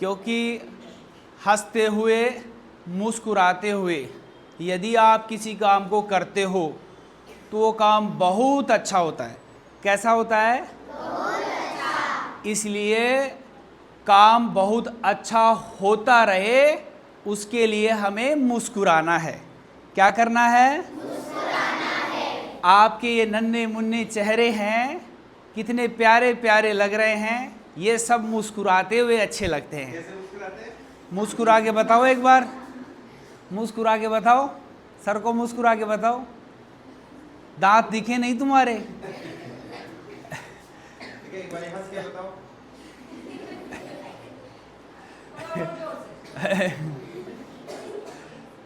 क्योंकि हंसते हुए, मुस्कुराते हुए यदि आप किसी काम को करते हो तो वो काम बहुत अच्छा होता है। कैसा होता है? बहुत अच्छा। इसलिए काम बहुत अच्छा होता रहे उसके लिए हमें मुस्कुराना है। क्या करना है? मुस्कुराना है। आपके ये नन्हे मुन्ने चेहरे हैं, कितने प्यारे प्यारे लग रहे हैं। ये सब मुस्कुराते हुए अच्छे लगते हैं। कैसे मुस्कुराते हैं? मुस्कुरा के बताओ एक बार, मुस्कुरा के बताओ, सर को मुस्कुरा के बताओ। दांत दिखे नहीं तुम्हारे? एक बार हंस के बताओ।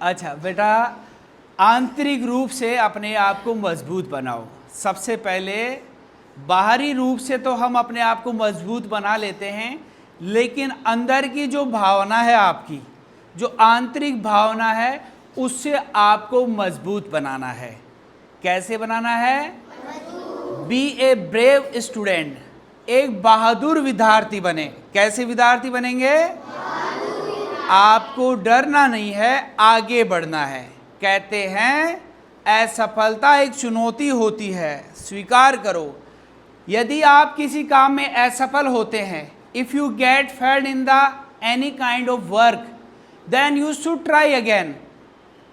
अच्छा बेटा, आंतरिक रूप से अपने आप को मजबूत बनाओ। सबसे पहले बाहरी रूप से तो हम अपने आप को मजबूत बना लेते हैं, लेकिन अंदर की जो भावना है, आपकी जो आंतरिक भावना है, उससे आपको मजबूत बनाना है। कैसे बनाना है? बी ए ब्रेव स्टूडेंट, एक बहादुर विद्यार्थी बने। कैसे विद्यार्थी बनेंगे? आपको डरना नहीं है, आगे बढ़ना है। कहते हैं असफलता एक चुनौती होती है, स्वीकार करो। यदि आप किसी काम में असफल होते हैं, if you get failed in the any kind of work, then you should try again.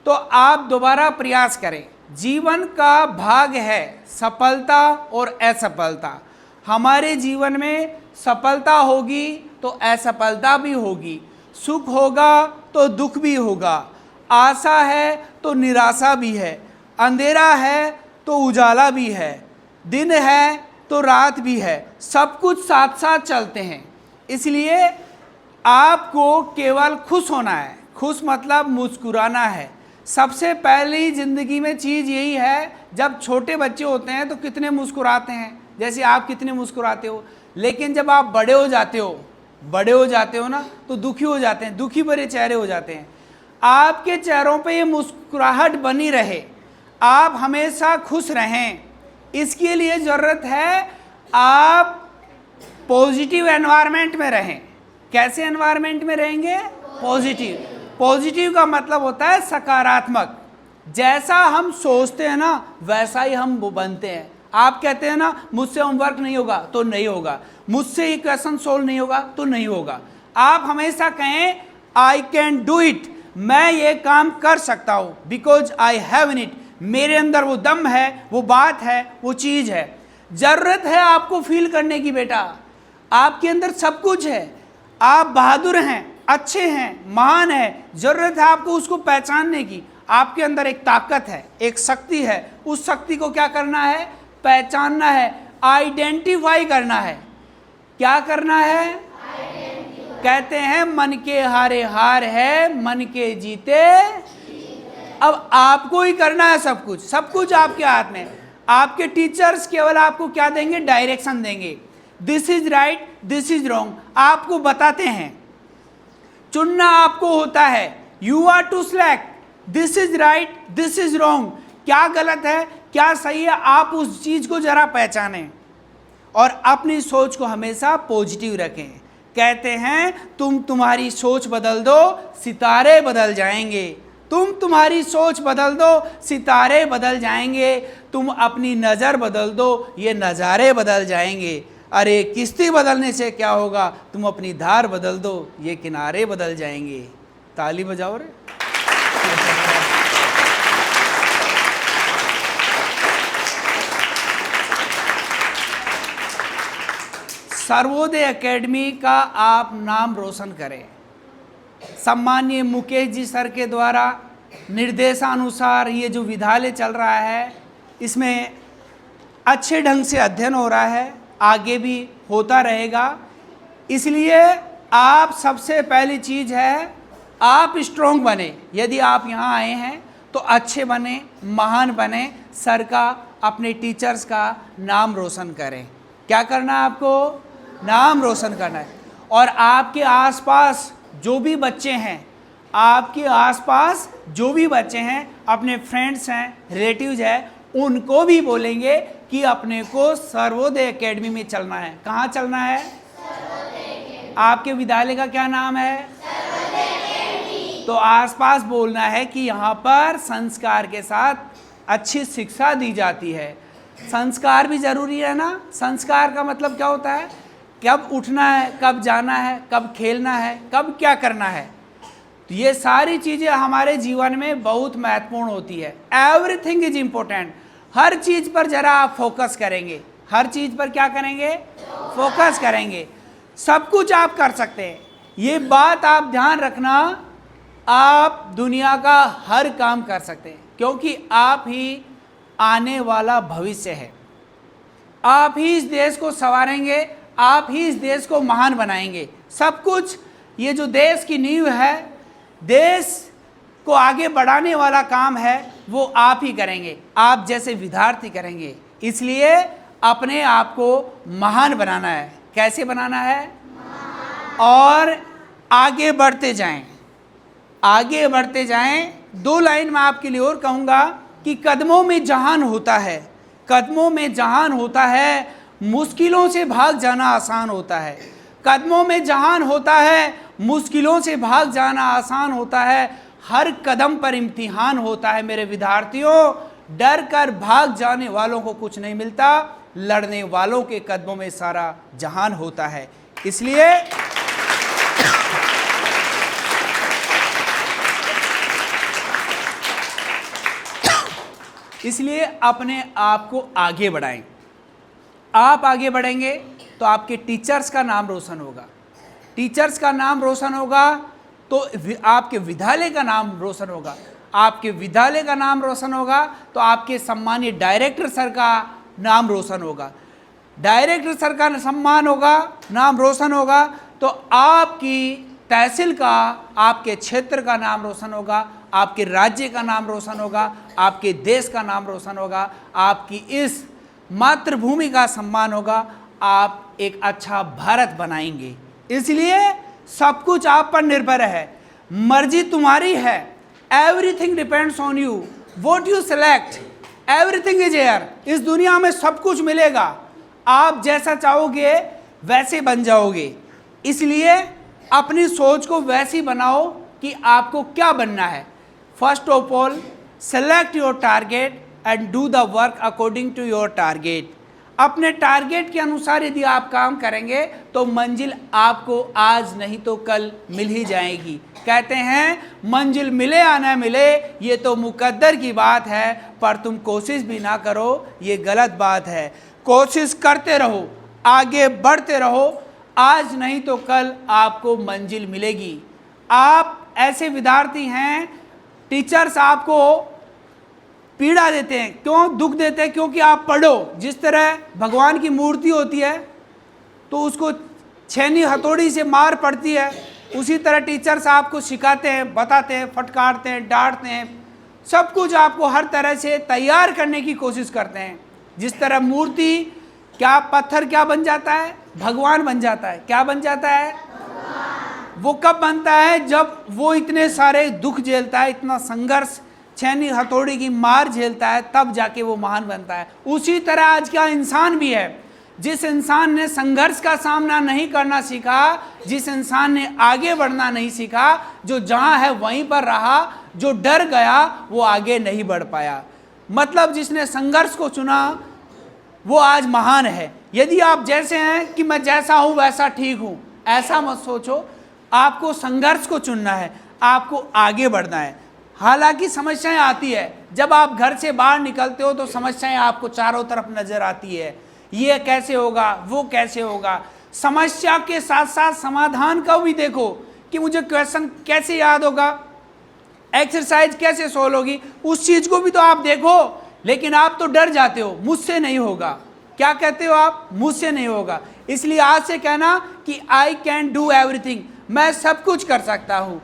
तो आप दोबारा प्रयास करें। जीवन का भाग है सफलता और असफलता। हमारे जीवन में सफलता होगी तो असफलता भी होगी, सुख होगा तो दुख भी होगा, आशा है तो निराशा भी है, अंधेरा है तो उजाला भी है, दिन है तो रात भी है, सब कुछ साथ साथ चलते हैं। इसलिए आपको केवल खुश होना है। खुश मतलब मुस्कुराना है। सबसे पहली ज़िंदगी में चीज़ यही है, जब छोटे बच्चे होते हैं तो कितने मुस्कुराते हैं, जैसे आप कितने मुस्कुराते हो। लेकिन जब आप बड़े हो जाते हो ना, तो दुखी हो जाते हैं, दुखी भरे चेहरे हो जाते हैं। आपके चेहरों पे ये मुस्कुराहट बनी रहे, आप हमेशा खुश रहें, इसके लिए ज़रूरत है आप पॉजिटिव एनवायरनमेंट में रहें। कैसे एनवायरनमेंट में रहेंगे? पॉजिटिव। पॉजिटिव का मतलब होता है सकारात्मक। जैसा हम सोचते हैं ना, वैसा ही हम बनते हैं। आप कहते हैं ना, मुझसे होमवर्क नहीं होगा तो नहीं होगा, मुझसे ये क्वेश्चन सोल्व नहीं होगा तो नहीं होगा। आप हमेशा कहें आई कैन डू इट, मैं ये काम कर सकता हूँ, because I have in it. मेरे अंदर वो दम है, वो बात है, वो चीज़ है। जरूरत है आपको फील करने की बेटा, आपके अंदर सब कुछ है, आप बहादुर हैं, अच्छे हैं, महान है। जरूरत है आपको उसको पहचानने की। आपके अंदर एक ताकत है, एक शक्ति है, उस शक्ति को क्या करना है? पहचानना है, आइडेंटिफाई करना है। क्या करना है? कहते हैं मन के हारे हार है, मन के जीते। अब आपको ही करना है सब कुछ, सब कुछ आपके हाथ में। आपके टीचर्स केवल आपको क्या देंगे? डायरेक्शन देंगे। This is right, this is wrong, आपको बताते हैं। चुनना आपको होता है। You are to select this is right, this is wrong. क्या गलत है, क्या सही है, आप उस चीज को जरा पहचानें और अपनी सोच को हमेशा पॉजिटिव रखें। कहते हैं तुम्हारी सोच बदल दो, सितारे बदल जाएंगे। तुम्हारी सोच बदल दो, सितारे बदल जाएंगे। तुम अपनी नज़र बदल दो, ये नज़ारे बदल जाएंगे। अरे किश्ती बदलने से क्या होगा, तुम अपनी धार बदल दो, ये किनारे बदल जाएंगे। ताली बजाओ रे। सर्वोदय एकेडमी का आप नाम रोशन करें। सम्मानीय मुकेश जी सर के द्वारा निर्देशानुसार ये जो विद्यालय चल रहा है, इसमें अच्छे ढंग से अध्ययन हो रहा है, आगे भी होता रहेगा। इसलिए आप सबसे पहली चीज़ है, आप स्ट्रॉन्ग बने। यदि आप यहाँ आए हैं तो अच्छे बने, महान बने, सर का, अपने टीचर्स का नाम रोशन करें। क्या करना है आपको? नाम रोशन करना है। और आपके आसपास जो भी बच्चे हैं, आपके आसपास जो भी बच्चे हैं, अपने फ्रेंड्स हैं, रिलेटिव्स हैं, उनको भी बोलेंगे कि अपने को सर्वोदय एकेडमी में चलना है। कहाँ चलना है? आपके विद्यालय का क्या नाम है? तो आसपास बोलना है कि यहाँ पर संस्कार के साथ अच्छी शिक्षा दी जाती है। संस्कार भी जरूरी है ना। संस्कार का मतलब क्या होता है? कब उठना है, कब जाना है, कब खेलना है, कब क्या करना है। तो ये सारी चीज़ें हमारे जीवन में बहुत महत्वपूर्ण होती है। Everything is important. हर चीज़ पर जरा आप फोकस करेंगे, हर चीज़ पर क्या करेंगे? फोकस करेंगे, सब कुछ आप कर सकते हैं। ये बात आप ध्यान रखना, आप दुनिया का हर काम कर सकते हैं, क्योंकि आप ही आने वाला भविष्य है। आप ही इस देश को संवारेंगे, आप ही इस देश को महान बनाएंगे। सब कुछ, ये जो देश की नींव है, देश को आगे बढ़ाने वाला काम है, वो आप ही करेंगे, आप जैसे विद्यार्थी करेंगे। इसलिए अपने आप को महान बनाना है। कैसे बनाना है? और आगे बढ़ते जाएं, आगे बढ़ते जाएं। 2 लाइन में आपके लिए और कहूँगा कि कदमों में जहान होता है, कदमों में जहान होता है, मुश्किलों से भाग जाना आसान होता है। कदमों में जहान होता है, मुश्किलों से भाग जाना आसान होता है। हर कदम पर इम्तिहान होता है मेरे विद्यार्थियों। डर कर भाग जाने वालों को कुछ नहीं मिलता, लड़ने वालों के कदमों में सारा जहान होता है। इसलिए अपने आप को आगे बढ़ाएं। आप आगे बढ़ेंगे तो आपके टीचर्स का नाम रोशन होगा, टीचर्स का नाम रोशन होगा तो आपके विद्यालय का नाम रोशन होगा, आपके विद्यालय का नाम रोशन होगा तो आपके सम्मानीय डायरेक्टर सर का नाम रोशन होगा, डायरेक्टर सर का सम्मान होगा, नाम रोशन होगा तो आपकी तहसील का, आपके क्षेत्र का नाम रोशन होगा, आपके राज्य का नाम रोशन होगा, आपके देश का नाम रोशन होगा, आपकी इस मातृभूमि का सम्मान होगा, आप एक अच्छा भारत बनाएंगे। इसलिए सब कुछ आप पर निर्भर है, मर्जी तुम्हारी है। Everything depends on you, what you select. Everything is here. इस दुनिया में सब कुछ मिलेगा, आप जैसा चाहोगे वैसे बन जाओगे। इसलिए अपनी सोच को वैसी बनाओ कि आपको क्या बनना है। First of all select your target and do the work according to your target. अपने टारगेट के अनुसार यदि आप काम करेंगे तो मंजिल आपको आज नहीं तो कल मिल ही जाएगी। कहते हैं मंजिल मिले या ना मिले ये तो मुकद्दर की बात है, पर तुम कोशिश भी ना करो ये गलत बात है। कोशिश करते रहो, आगे बढ़ते रहो, आज नहीं तो कल आपको मंजिल मिलेगी। आप ऐसे विद्यार्थी हैं, टीचर्स आपको पीड़ा देते हैं, क्यों दुख देते हैं? क्योंकि आप पढ़ो। जिस तरह भगवान की मूर्ति होती है तो उसको छेनी हथौड़ी से मार पड़ती है, उसी तरह टीचर्स आपको सिखाते हैं, बताते हैं, फटकारते हैं, डांटते हैं, सब कुछ आपको हर तरह से तैयार करने की कोशिश करते हैं। जिस तरह मूर्ति, क्या पत्थर क्या बन जाता है? भगवान बन जाता है। क्या बन जाता है? वो कब बनता है? जब वो इतने सारे दुख झेलता है, इतना संघर्ष, छेनी हथौड़ी की मार झेलता है, तब जाके वो महान बनता है। उसी तरह आज का इंसान भी है। जिस इंसान ने संघर्ष का सामना नहीं करना सीखा, जिस इंसान ने आगे बढ़ना नहीं सीखा, जो जहां है वहीं पर रहा, जो डर गया वो आगे नहीं बढ़ पाया। मतलब जिसने संघर्ष को चुना वो आज महान है। यदि आप जैसे हैं कि मैं जैसा हूं वैसा ठीक हूं, ऐसा मत सोचो। आपको संघर्ष को चुनना है, आपको आगे बढ़ना है। हालांकि समस्याएं आती है, जब आप घर से बाहर निकलते हो तो समस्याएं आपको चारों तरफ नजर आती है। ये कैसे होगा, वो कैसे होगा। समस्या के साथ साथ समाधान का भी देखो कि मुझे क्वेश्चन कैसे याद होगा, एक्सरसाइज कैसे सोल्व होगी, उस चीज को भी तो आप देखो। लेकिन आप तो डर जाते हो, मुझसे नहीं होगा। क्या कहते हो आप? मुझसे नहीं होगा। इसलिए आज से कहना कि आई कैन डू एवरीथिंग, मैं सब कुछ कर सकता हूं।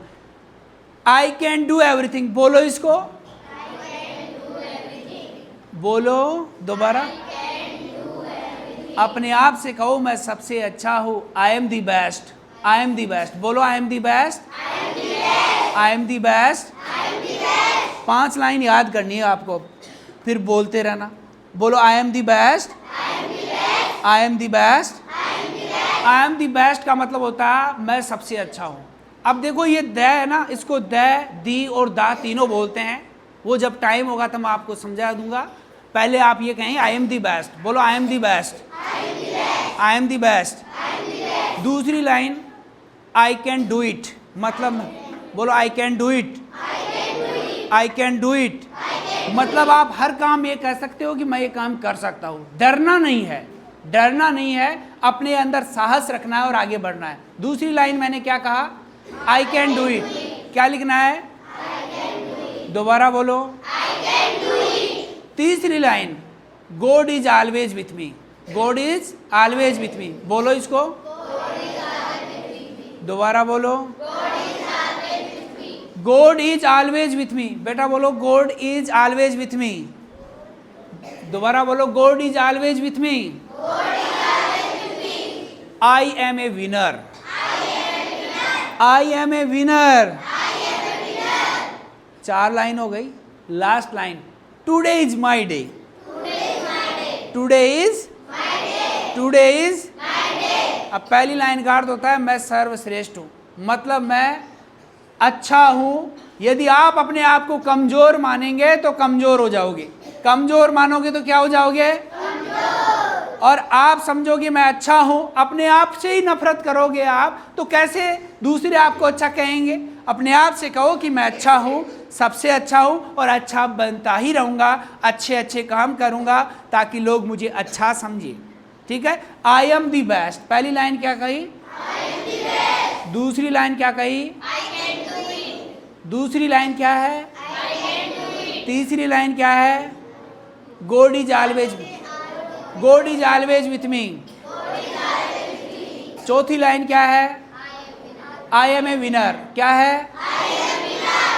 आई कैन डू एवरीथिंग, बोलो इसको, बोलो दोबारा, अपने आप से कहो मैं सबसे अच्छा हूं। I am the best, I am the best, बोलो I am the best, I am the best. 5 line याद करनी है आपको, फिर बोलते रहना। बोलो I am the best, I am the best, I am the best का मतलब होता है मैं सबसे अच्छा हूँ। अब देखो ये द है ना, इसको द, दी और दा तीनों बोलते हैं। वो जब टाइम होगा तो मैं आपको समझा दूंगा। पहले आप ये कहें आई एम द बेस्ट, बोलो I am the best, I am the best. दूसरी line I can do it, मतलब बोलो I can do it, I can do it, मतलब आप हर काम ये कह सकते हो कि मैं ये काम कर सकता हूँ। डरना नहीं है, डरना नहीं है, अपने अंदर साहस रखना है और आगे बढ़ना है। दूसरी लाइन मैंने क्या कहा, आई कैन डू इट, क्या लिखना है, दोबारा बोलो, तीसरी line God is always with me, God is always with me, बोलो इसको, दोबारा बोलो, God is always with me, बेटा बोलो God is always with me, दोबारा बोलो God is always with me, I am a winner, I am a winner. 4 line हो गई। Last line today is my day, today is, today is. अब पहली line का अर्थ होता है मैं सर्वश्रेष्ठ हूं, मतलब मैं अच्छा हूं। यदि आप अपने आप को कमजोर मानेंगे तो कमजोर हो जाओगे, कमजोर मानोगे तो क्या हो जाओगे, और आप समझोगे मैं अच्छा हूं, अपने आप से ही नफरत करोगे आप, तो कैसे दूसरे आपको अच्छा कहेंगे। अपने आप से कहो कि मैं अच्छा हूं, सबसे अच्छा हूं और अच्छा बनता ही रहूंगा, अच्छे अच्छे काम करूंगा ताकि लोग मुझे अच्छा समझे। ठीक है, आई एम दी बेस्ट। पहली लाइन क्या कही, दूसरी लाइन क्या कही, दूसरी लाइन क्या है, तीसरी लाइन क्या है, God is always, God is always with मी। चौथी लाइन क्या है, आई एम ए विनर, क्या है,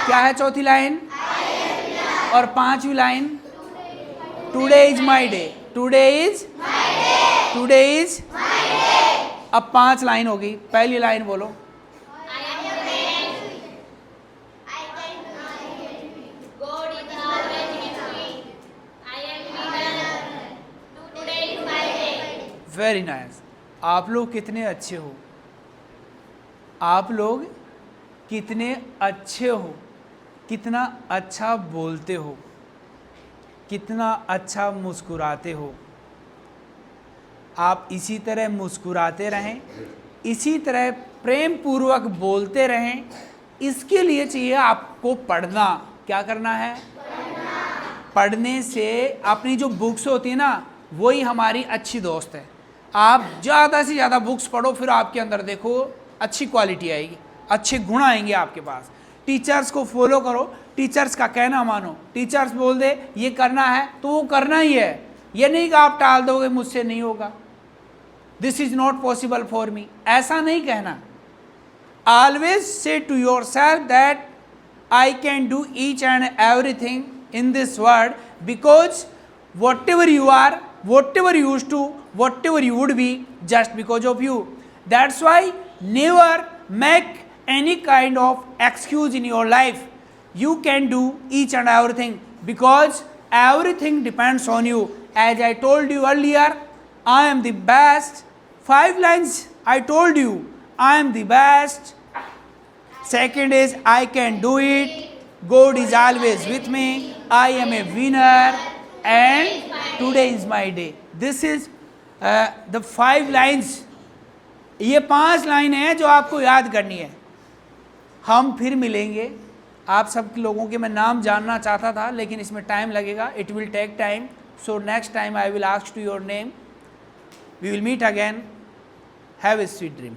क्या है चौथी लाइन, और पांचवी line today is my day, today is, today is. अब 5 लाइन हो गई। पहली लाइन बोलो, वेरी नाइस। आप लोग कितने अच्छे हो, आप लोग कितने अच्छे हो, कितना अच्छा बोलते हो, कितना अच्छा मुस्कुराते हो। आप इसी तरह मुस्कुराते रहें, इसी तरह प्रेम पूर्वक बोलते रहें। इसके लिए चाहिए आपको पढ़ना। क्या करना है, पढ़ने से अपनी जो बुक्स होती है ना, वही हमारी अच्छी दोस्त है। आप ज़्यादा से ज़्यादा बुक्स पढ़ो, फिर आपके अंदर देखो अच्छी क्वालिटी आएगी, अच्छे गुण आएंगे आपके पास। टीचर्स को फॉलो करो, टीचर्स का कहना मानो। टीचर्स बोल दे ये करना है तो वो करना ही है, ये नहीं कि आप टाल दोगे मुझसे नहीं होगा, this is not possible for me, ऐसा नहीं कहना। Always say to yourself that I can do each and everything in this world, because whatever you are, whatever you used to, whatever you would be, just because of you. That's why never make any kind of excuse in your life. You can do each and everything because everything depends on you. As I told you earlier, I am the best. 5 lines I told you, I am the best. Second is I can do it. God is always with me. I am a winner. And today is my day. This is the 5 lines. ये 5 line है जो आपको याद करनी है। हम फिर मिलेंगे। आप सब लोगों के मैं नाम जानना चाहता था, लेकिन इसमें टाइम लगेगा, it will take time. So next time I will ask to your name, we will meet again. Have a sweet dream.